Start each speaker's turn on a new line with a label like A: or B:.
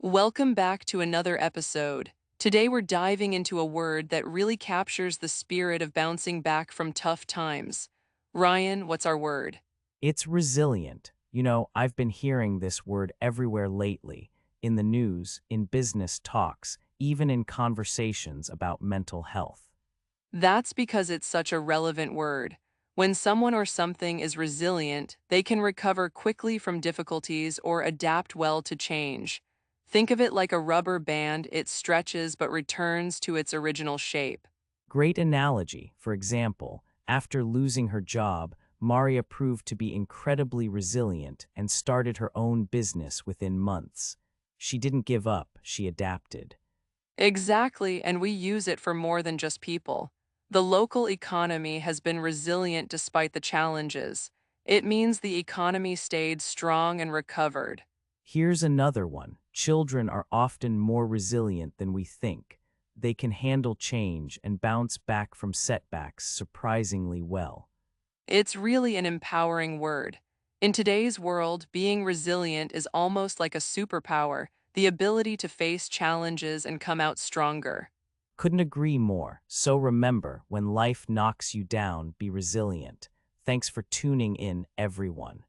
A: Welcome back to another episode. Today we're diving into a word that really captures the spirit of bouncing back from tough times. Ryan, what's our word?
B: It's resilient. I've been hearing this word everywhere lately, in the news, in business talks, even in conversations about mental health.
A: That's because it's such a relevant word. When someone or something is resilient, they can recover quickly from difficulties or adapt well to change. Think of it like a rubber band, it stretches but returns to its original shape.
B: Great analogy. For example, after losing her job, Maria proved to be incredibly resilient and started her own business within months. She didn't give up, she adapted.
A: Exactly, and we use it for more than just people. The local economy has been resilient despite the challenges. It means the economy stayed strong and recovered.
B: Here's another one. Children are often more resilient than we think. They can handle change and bounce back from setbacks surprisingly well.
A: It's really an empowering word. In today's world, being resilient is almost like a superpower, the ability to face challenges and come out stronger.
B: Couldn't agree more. So remember, when life knocks you down, be resilient. Thanks for tuning in, everyone.